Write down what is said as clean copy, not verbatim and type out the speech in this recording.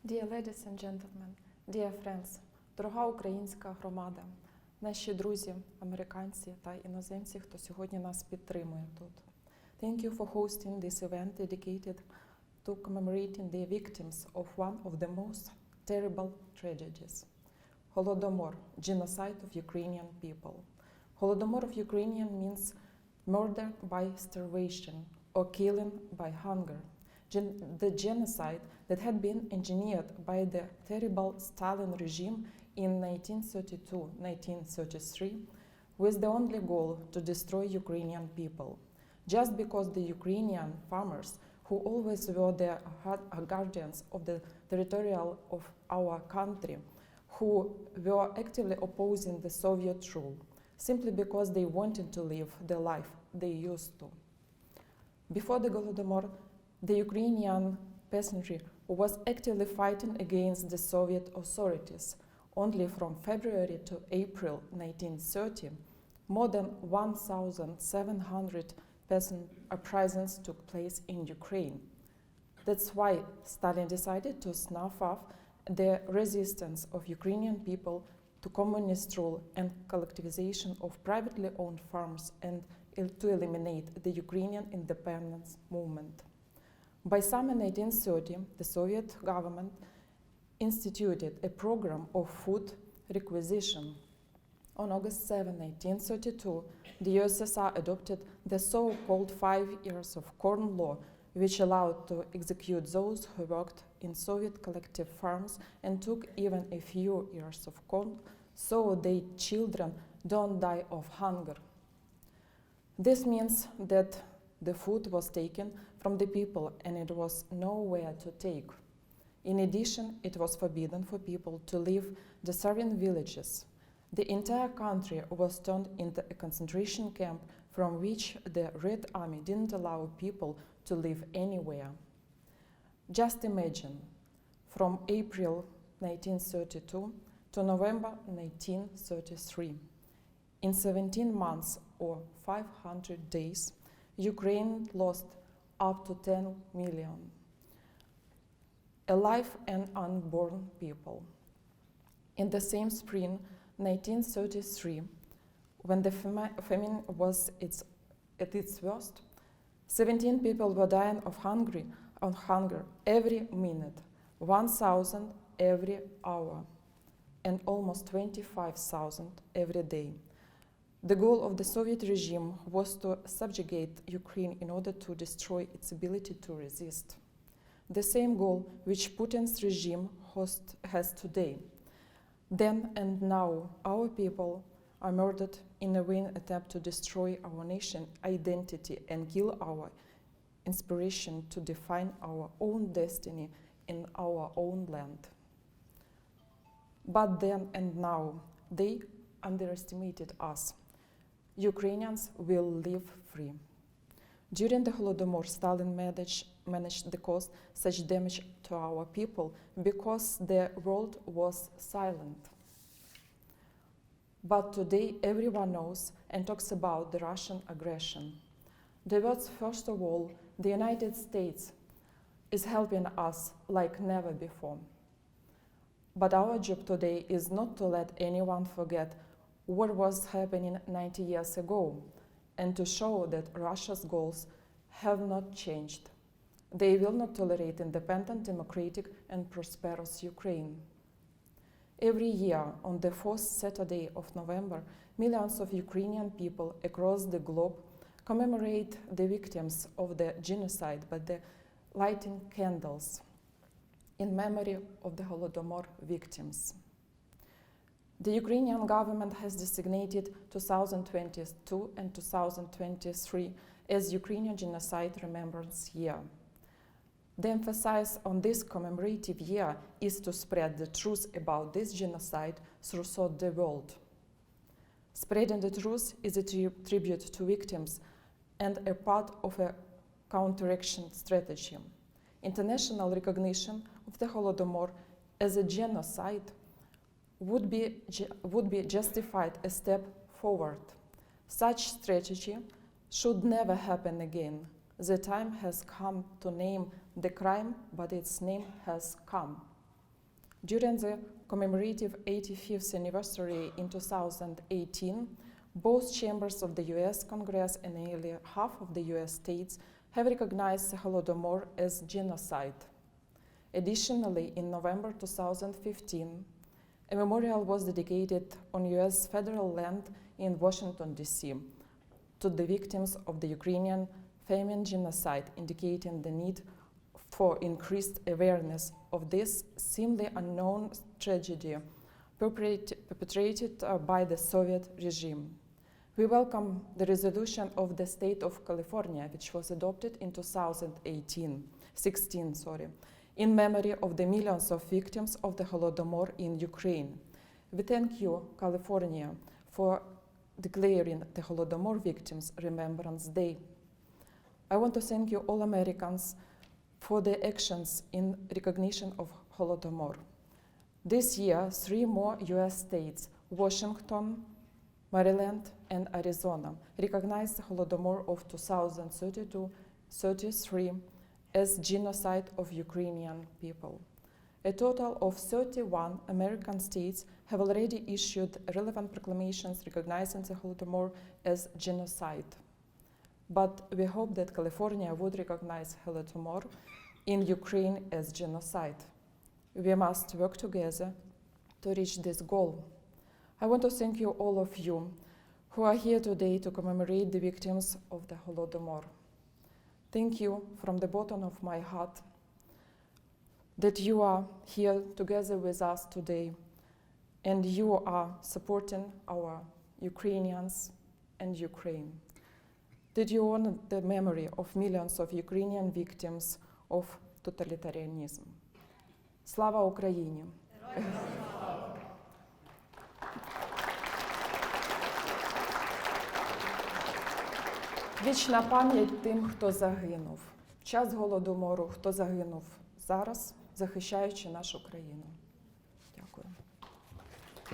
Dear ladies and gentlemen, dear friends, дорога українська громада, наші друзі, американці та іноземці, хто сьогодні нас підтримує тут. Thank you for hosting this event dedicated to commemorating the victims of one of the most terrible tragedies. Holodomor, genocide of Ukrainian people. Holodomor of Ukrainian means murder by starvation or killing by hunger. The genocide that had been engineered by the terrible Stalin regime in 1932-1933 with the only goal to destroy Ukrainian people. Just because the Ukrainian farmers, who always were the guardians of the territorial of our country, who were actively opposing the Soviet rule, simply because they wanted to live the life they used to. Before the Holodomor, the Ukrainian peasantry was actively fighting against the Soviet authorities. Only from February to April 1930, more than 1,700 peasant uprisings took place in Ukraine. That's why Stalin decided to snuff off the resistance of Ukrainian people to communist rule and collectivization of privately owned farms and to eliminate the Ukrainian independence movement. By summer 1930, the Soviet government instituted a program of food requisition. On August 7, 1932, the USSR adopted the so-called 5 years of corn law, which allowed to execute those who worked in Soviet collective farms and took even a few years of corn so their children don't die of hunger. This means that the food was taken from the people and it was nowhere to take. In addition, it was forbidden for people to leave the Syrian villages. The entire country was turned into a concentration camp from which the Red Army didn't allow people to live anywhere. Just imagine, from April 1932 to November 1933, in 17 months or 500 days, Ukraine lost up to 10 million alive and unborn people. In the same spring, 1933, when the famine was at its worst, 17 people were dying of hunger every minute, 1,000 every hour, and almost 25,000 every day. The goal of the Soviet regime was to subjugate Ukraine in order to destroy its ability to resist. The same goal which Putin's regime has today. Then and now, our people are murdered in a vain attempt to destroy our nation's identity and kill our inspiration to define our own destiny in our own land. But then and now, they underestimated us. Ukrainians will live free. During the Holodomor, Stalin managed to cause such damage to our people because the world was silent. But today everyone knows and talks about the Russian aggression. The words, first of all, the United States is helping us like never before. But our job today is not to let anyone forget what was happening 90 years ago, and to show that Russia's goals have not changed. They will not tolerate independent, democratic, and prosperous Ukraine. Every year, on the fourth Saturday of November, millions of Ukrainian people across the globe commemorate the victims of the genocide by lighting candles in memory of the Holodomor victims. The Ukrainian government has designated 2022 and 2023 as Ukrainian Genocide Remembrance Year. The emphasis on this commemorative year is to spread the truth about this genocide throughout the world. Spreading the truth is a tribute to victims and a part of a counteraction strategy. International recognition of the Holodomor as a genocide would be justified a step forward. Such strategy should never happen again. The time has come to name the crime, but its name has come. During the commemorative 85th anniversary in 2018, both chambers of the US Congress and nearly half of the US states have recognized the Holodomor as genocide. Additionally, in November 2015, a memorial was dedicated on US federal land in Washington, D.C. to the victims of the Ukrainian famine genocide, indicating the need for increased awareness of this seemingly unknown tragedy perpetrated by the Soviet regime. We welcome the resolution of the state of California, which was adopted in 2016, in memory of the millions of victims of the Holodomor in Ukraine. We thank you, California, for declaring the Holodomor Victims' Remembrance Day. I want to thank you, all Americans, for their actions in recognition of Holodomor. This year, 3 more US states, Washington, Maryland, and Arizona, recognized the Holodomor of 2032-33 as genocide of Ukrainian people. A total of 31 American states have already issued relevant proclamations recognizing the Holodomor as genocide. But we hope that California would recognize Holodomor in Ukraine as genocide. We must work together to reach this goal. I want to thank you, all of you, who are here today to commemorate the victims of the Holodomor. Thank you from the bottom of my heart that you are here together with us today, and you are supporting our Ukrainians and Ukraine. Did you honor the memory of millions of Ukrainian victims of totalitarianism? Слава Україні! Вічна пам'ять тим, хто загинув. В час Голодомору, хто загинув зараз, захищаючи нашу країну. Дякую.